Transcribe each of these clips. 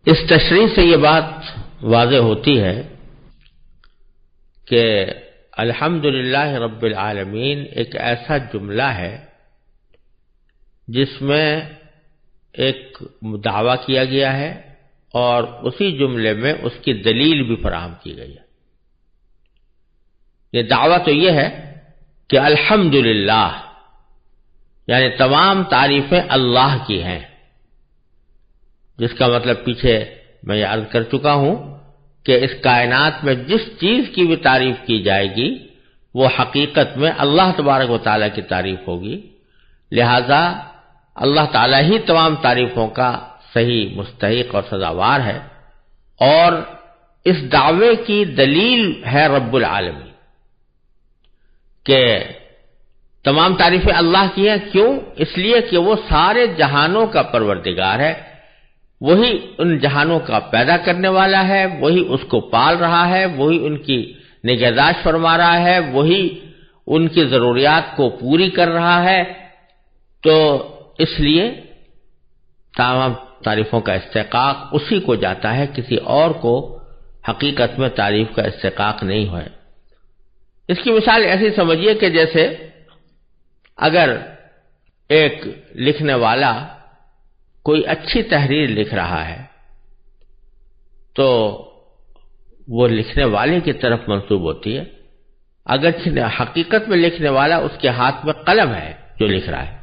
اس تشریح سے یہ بات واضح ہوتی ہے کہ الحمدللہ رب العالمین ایک ایسا جملہ ہے جس میں ایک دعویٰ کیا گیا ہے اور اسی جملے میں اس کی دلیل بھی فراہم کی گئی ہے۔ یہ دعویٰ تو یہ ہے کہ الحمدللہ یعنی تمام تعریفیں اللہ کی ہیں، جس کا مطلب پیچھے میں یہ عرض کر چکا ہوں کہ اس کائنات میں جس چیز کی بھی تعریف کی جائے گی وہ حقیقت میں اللہ تبارک و تعالیٰ کی تعریف ہوگی، لہذا اللہ تعالیٰ ہی تمام تعریفوں کا صحیح مستحق اور سزاوار ہے، اور اس دعوے کی دلیل ہے رب العالمین کہ تمام تعریفیں اللہ کی ہیں۔ کیوں؟ اس لیے کہ وہ سارے جہانوں کا پروردگار ہے، وہی ان جہانوں کا پیدا کرنے والا ہے، وہی اس کو پال رہا ہے، وہی ان کی نگہداشت فرما رہا ہے، وہی ان کی ضروریات کو پوری کر رہا ہے، تو اس لیے تمام تعریفوں کا استحقاق اسی کو جاتا ہے، کسی اور کو حقیقت میں تعریف کا استحقاق نہیں ہے۔ اس کی مثال ایسی سمجھیے کہ جیسے اگر ایک لکھنے والا کوئی اچھی تحریر لکھ رہا ہے تو وہ لکھنے والے کی طرف منسوب ہوتی ہے، اگر حقیقت میں لکھنے والا اس کے ہاتھ میں قلم ہے جو لکھ رہا ہے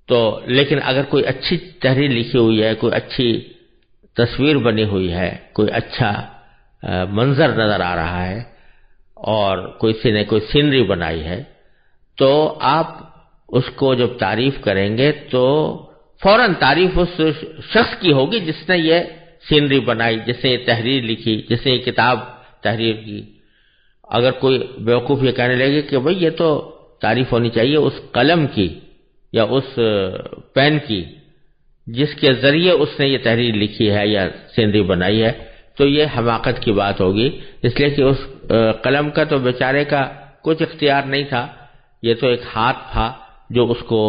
تو، لیکن اگر کوئی اچھی تحریر لکھی ہوئی ہے، کوئی اچھی تصویر بنی ہوئی ہے، کوئی اچھا منظر نظر آ رہا ہے اور کسی نے کوئی سینری بنائی ہے، تو آپ اس کو جب تعریف کریں گے تو فوراً تعریف اس شخص کی ہوگی جس نے یہ سینری بنائی، جس نے یہ تحریر لکھی، جس نے یہ کتاب تحریر کی۔ اگر کوئی بیوقوف یہ کہنے لگے کہ بھئی یہ تو تعریف ہونی چاہیے اس قلم کی یا اس پین کی جس کے ذریعے اس نے یہ تحریر لکھی ہے یا سینری بنائی ہے، تو یہ حماقت کی بات ہوگی، اس لیے کہ اس قلم کا تو بیچارے کا کچھ اختیار نہیں تھا، یہ تو ایک ہاتھ تھا جو اس کو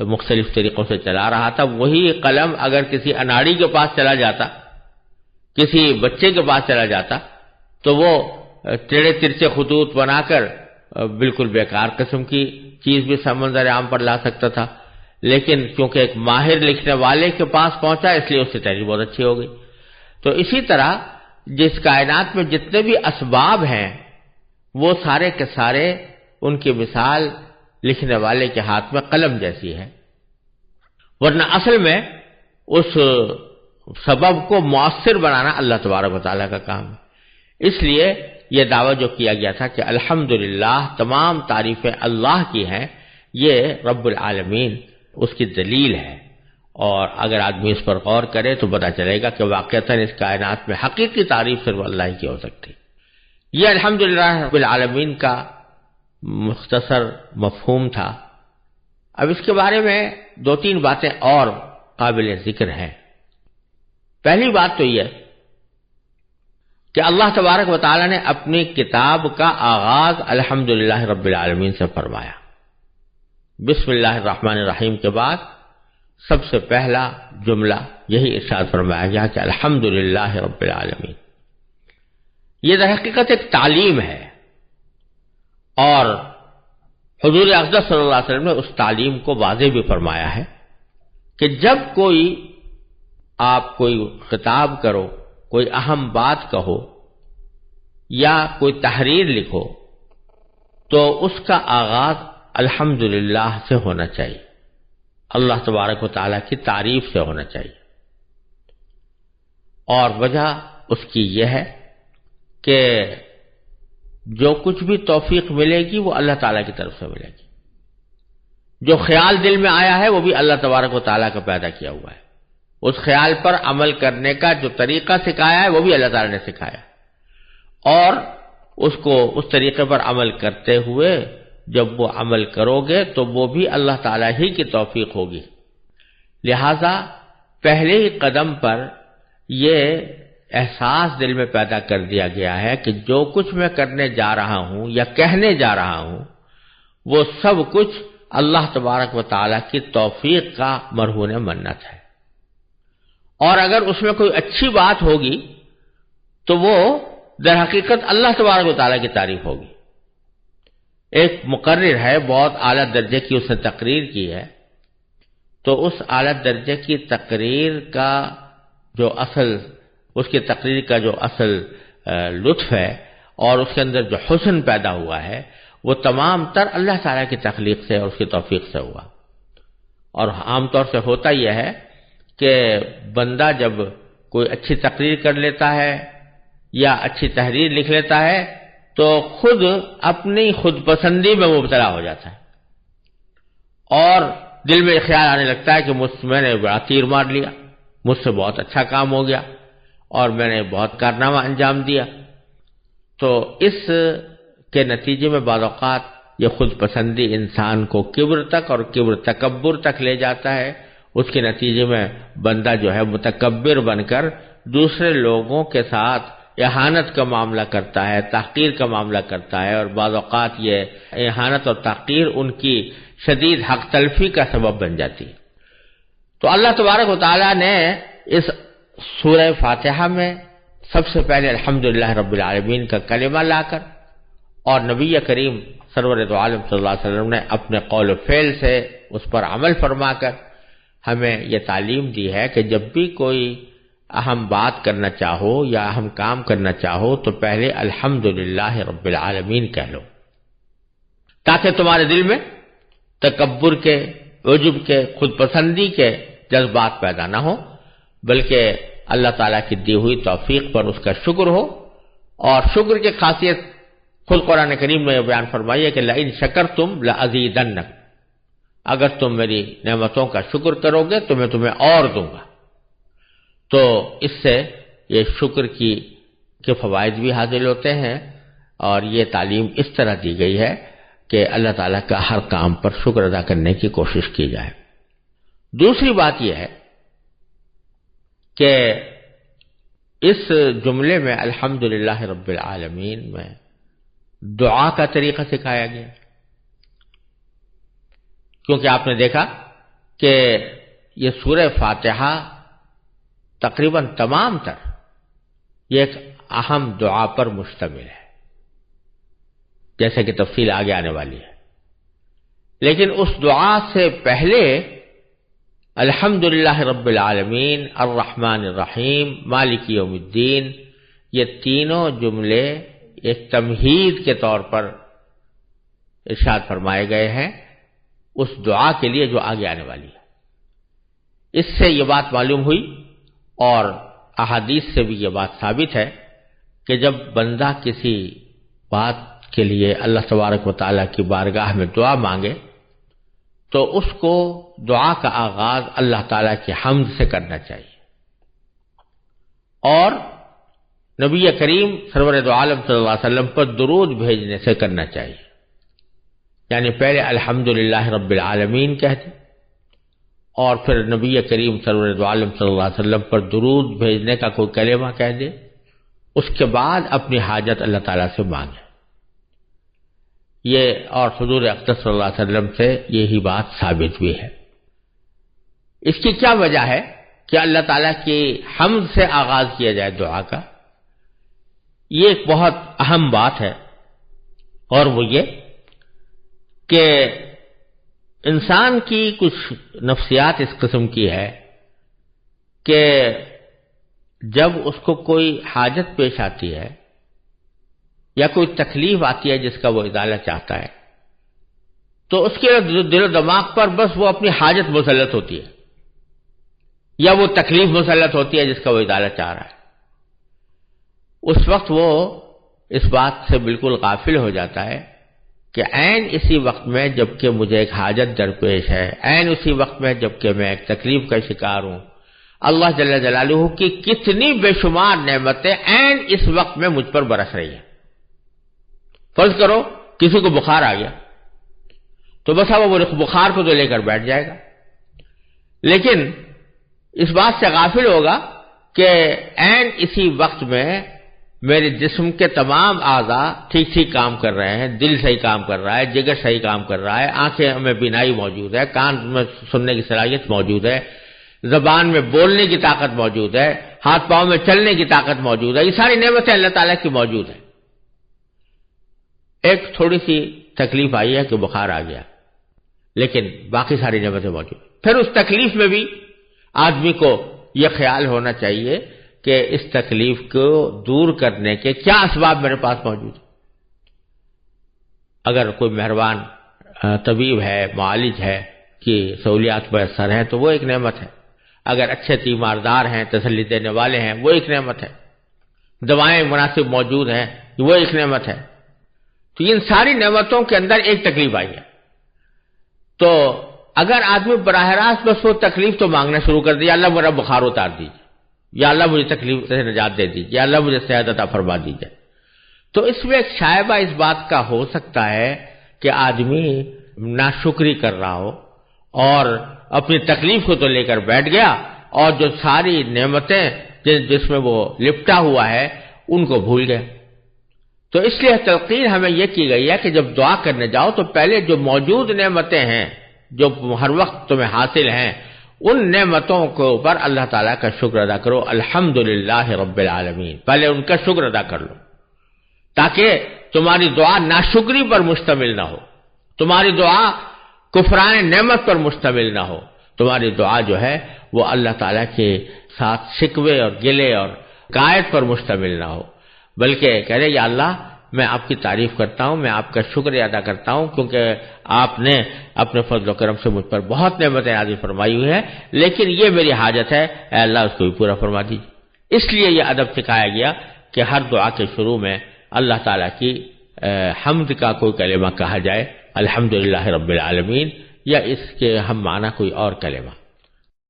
مختلف طریقوں سے چلا رہا تھا۔ وہی قلم اگر کسی اناڑی کے پاس چلا جاتا، کسی بچے کے پاس چلا جاتا، تو وہ ٹیڑھے ترچے خطوط بنا کر بالکل بیکار قسم کی چیز بھی سمندر عام پر لا سکتا تھا، لیکن کیونکہ ایک ماہر لکھنے والے کے پاس پہنچا اس لیے اس سے تحریر بہت اچھی ہو گئی۔ تو اسی طرح جس کائنات میں جتنے بھی اسباب ہیں وہ سارے کے سارے ان کی مثال لکھنے والے کے ہاتھ میں قلم جیسی ہے، ورنہ اصل میں اس سبب کو مؤثر بنانا اللہ تبارک و تعالیٰ کا کام ہے۔ اس لیے یہ دعویٰ جو کیا گیا تھا کہ الحمدللہ تمام تعریفیں اللہ کی ہیں، یہ رب العالمین اس کی دلیل ہے، اور اگر آدمی اس پر غور کرے تو پتہ چلے گا کہ واقعتاً اس کائنات میں حقیقی تعریف صرف اللہ ہی کی ہو سکتی۔ یہ الحمدللہ رب العالمین کا مختصر مفہوم تھا۔ اب اس کے بارے میں دو تین باتیں اور قابل ذکر ہیں۔ پہلی بات تو یہ کہ اللہ تبارک و تعالی نے اپنی کتاب کا آغاز الحمدللہ رب العالمین سے فرمایا۔ بسم اللہ الرحمن الرحیم کے بعد سب سے پہلا جملہ یہی ارشاد فرمایا گیا کہ الحمدللہ رب العالمین۔ یہ در حقیقت ایک تعلیم ہے، اور حضور اقدس صلی اللہ علیہ وسلم نے اس تعلیم کو واضح بھی فرمایا ہے کہ جب آپ کوئی خطاب کرو، کوئی اہم بات کہو یا کوئی تحریر لکھو تو اس کا آغاز الحمدللہ سے ہونا چاہیے، اللہ تبارک و تعالیٰ کی تعریف سے ہونا چاہیے، اور وجہ اس کی یہ ہے کہ جو کچھ بھی توفیق ملے گی وہ اللہ تعالیٰ کی طرف سے ملے گی، جو خیال دل میں آیا ہے وہ بھی اللہ تبارک و تعالیٰ کا پیدا کیا ہوا ہے، اس خیال پر عمل کرنے کا جو طریقہ سکھایا ہے وہ بھی اللہ تعالیٰ نے سکھایا، اور اس کو اس طریقے پر عمل کرتے ہوئے جب وہ عمل کرو گے تو وہ بھی اللہ تعالیٰ ہی کی توفیق ہوگی۔ لہذا پہلے ہی قدم پر یہ احساس دل میں پیدا کر دیا گیا ہے کہ جو کچھ میں کرنے جا رہا ہوں یا کہنے جا رہا ہوں وہ سب کچھ اللہ تبارک و تعالیٰ کی توفیق کا مرہون منت ہے، اور اگر اس میں کوئی اچھی بات ہوگی تو وہ در حقیقت اللہ تبارک و تعالیٰ کی تعریف ہوگی. ایک مقرر ہے، بہت اعلیٰ درجے کی اس نے تقریر کی ہے، تو اس اعلیٰ درجے کی تقریر کا جو اصل، اس کی تقریر کا جو اصل لطف ہے اور اس کے اندر جو حسن پیدا ہوا ہے وہ تمام تر اللہ تعالیٰ کی تخلیق سے اور اس کی توفیق سے ہوا. اور عام طور سے ہوتا یہ ہے کہ بندہ جب کوئی اچھی تقریر کر لیتا ہے یا اچھی تحریر لکھ لیتا ہے تو خود اپنی خود پسندی میں مبتلا ہو جاتا ہے اور دل میں خیال آنے لگتا ہے کہ میں نے بڑا تیر مار لیا، مجھ سے بہت اچھا کام ہو گیا اور میں نے بہت کارنامہ انجام دیا. تو اس کے نتیجے میں بعض اوقات یہ خود پسندی انسان کو کبر تک اور تکبر تک لے جاتا ہے. اس کے نتیجے میں بندہ جو ہے متکبر بن کر دوسرے لوگوں کے ساتھ اہانت کا معاملہ کرتا ہے، تحقیر کا معاملہ کرتا ہے، اور بعض اوقات یہ اہانت اور تحقیر ان کی شدید حق تلفی کا سبب بن جاتی ہے. تو اللہ تبارک و تعالیٰ نے اس سورہ فاتحہ میں سب سے پہلے الحمدللہ رب العالمین کا کلمہ لا کر اور نبی کریم سرور دو عالم صلی اللہ علیہ وسلم نے اپنے قول و فعل سے اس پر عمل فرما کر ہمیں یہ تعلیم دی ہے کہ جب بھی کوئی اہم بات کرنا چاہو یا اہم کام کرنا چاہو تو پہلے الحمدللہ رب العالمین کہہ لو، تاکہ تمہارے دل میں تکبر کے، عجب کے، خود پسندی کے جذبات پیدا نہ ہو، بلکہ اللہ تعالیٰ کی دی ہوئی توفیق پر اس کا شکر ہو. اور شکر کی خاصیت خود قرآن کریم میں بیان فرمائی ہے کہ لئن شکرتم لازیدنکم، اگر تم میری نعمتوں کا شکر کرو گے تو میں تمہیں اور دوں گا. تو اس سے یہ شکر کے فوائد بھی حاصل ہوتے ہیں اور یہ تعلیم اس طرح دی گئی ہے کہ اللہ تعالیٰ کا ہر کام پر شکر ادا کرنے کی کوشش کی جائے. دوسری بات یہ ہے کہ اس جملے میں الحمدللہ رب العالمین میں دعا کا طریقہ سکھایا گیا، کیونکہ آپ نے دیکھا کہ یہ سورہ فاتحہ تقریباً تمام تر یہ ایک اہم دعا پر مشتمل ہے، جیسے کہ تفصیل آگے آنے والی ہے. لیکن اس دعا سے پہلے الحمدللہ رب العالمین الرحمن الرحیم مالک یوم الدین، یہ تینوں جملے ایک تمہید کے طور پر ارشاد فرمائے گئے ہیں اس دعا کے لیے جو آگے آنے والی ہے. اس سے یہ بات معلوم ہوئی اور احادیث سے بھی یہ بات ثابت ہے کہ جب بندہ کسی بات کے لیے اللہ تبارک و تعالیٰ کی بارگاہ میں دعا مانگے تو اس کو دعا کا آغاز اللہ تعالیٰ کی حمد سے کرنا چاہیے اور نبی کریم سرور دو عالم صلی اللہ علیہ وسلم پر درود بھیجنے سے کرنا چاہیے. یعنی پہلے الحمدللہ رب العالمین کہہ دیں اور پھر نبی کریم سرور دو عالم صلی اللہ علیہ وسلم پر درود بھیجنے کا کوئی کلمہ کہہ دے، اس کے بعد اپنی حاجت اللہ تعالیٰ سے مانگے. یہ اور حضور اقدس صلی اللہ علیہ وسلم سے یہی بات ثابت بھی ہے. اس کی کیا وجہ ہے کہ اللہ تعالیٰ کی حمد سے آغاز کیا جائے دعا کا؟ یہ ایک بہت اہم بات ہے اور وہ یہ کہ انسان کی کچھ نفسیات اس قسم کی ہے کہ جب اس کو کوئی حاجت پیش آتی ہے یا کوئی تکلیف آتی ہے جس کا وہ ازالہ چاہتا ہے تو اس کے دل و دماغ پر بس وہ اپنی حاجت مسلط ہوتی ہے یا وہ تکلیف مسلط ہوتی ہے جس کا وہ ازالہ چاہ رہا ہے. اس وقت وہ اس بات سے بالکل غافل ہو جاتا ہے کہ عین اسی وقت میں جبکہ مجھے ایک حاجت درپیش ہے، عین اسی وقت میں جبکہ میں ایک تکلیف کا شکار ہوں، اللہ جل جلالہ کی کتنی بے شمار نعمتیں عین اس وقت میں مجھ پر برس رہی ہیں. فرض کرو کسی کو بخار آ گیا تو بس وہ بخار کو تو لے کر بیٹھ جائے گا، لیکن اس بات سے غافل ہوگا کہ عین اسی وقت میں میرے جسم کے تمام اعضاء ٹھیک ٹھیک کام کر رہے ہیں، دل صحیح کام کر رہا ہے، جگر صحیح کام کر رہا ہے، آنکھیں میں بینائی موجود ہے، کان میں سننے کی صلاحیت موجود ہے، زبان میں بولنے کی طاقت موجود ہے، ہاتھ پاؤں میں چلنے کی طاقت موجود ہے، یہ ساری نعمتیں اللہ تعالیٰ کی موجود ہیں۔ ایک تھوڑی سی تکلیف آئی ہے کہ بخار آ گیا، لیکن باقی ساری نعمتیں موجود ہیں۔ پھر اس تکلیف میں بھی آدمی کو یہ خیال ہونا چاہیے کہ اس تکلیف کو دور کرنے کے کیا اسباب میرے پاس موجود ہیں۔ اگر کوئی مہربان طبیب ہے، معالج ہے کہ سہولیات میسر ہیں تو وہ ایک نعمت ہے۔ اگر اچھے تیماردار ہیں، تسلی دینے والے ہیں، وہ ایک نعمت ہے۔ دوائیں مناسب موجود ہیں، وہ ایک نعمت ہے۔ تو ان ساری نعمتوں کے اندر ایک تکلیف آئی ہے، تو اگر آدمی براہ راست بس وہ تکلیف تو مانگنا شروع کر دے، یا اللہ میرا بخار اتار دیجیے، یا اللہ مجھے تکلیف سے نجات دے دیجیے، یا اللہ مجھے صحت عطا فرما دیجیے، تو اس میں ایک شائبہ اس بات کا ہو سکتا ہے کہ آدمی ناشکری کر رہا ہو اور اپنی تکلیف کو تو لے کر بیٹھ گیا، اور جو ساری نعمتیں جس میں وہ لپٹا ہوا ہے ان کو بھول گیا۔ تو اس لیے تلقین ہمیں یہ کی گئی ہے کہ جب دعا کرنے جاؤ تو پہلے جو موجود نعمتیں ہیں جو ہر وقت تمہیں حاصل ہیں، ان نعمتوں کے اوپر اللہ تعالیٰ کا شکر ادا کرو، الحمدللہ رب العالمین، پہلے ان کا شکر ادا کر لو، تاکہ تمہاری دعا ناشکری پر مشتمل نہ ہو، تمہاری دعا کفران نعمت پر مشتمل نہ ہو، تمہاری دعا جو ہے وہ اللہ تعالیٰ کے ساتھ شکوے اور گلے اور قائد پر مشتمل نہ ہو، بلکہ کہہ رہے یا اللہ میں آپ کی تعریف کرتا ہوں، میں آپ کا شکریہ ادا کرتا ہوں، کیونکہ آپ نے اپنے فضل و کرم سے مجھ پر بہت نعمتیں نازل فرمائی ہوئی ہیں، لیکن یہ میری حاجت ہے، اے اللہ اس کو بھی پورا فرما دیجیے۔ اس لیے یہ ادب سکھایا گیا کہ ہر دعا کے شروع میں اللہ تعالیٰ کی حمد کا کوئی کلمہ کہا جائے، الحمدللہ رب العالمین، یا اس کے ہم معنی کوئی اور کلمہ۔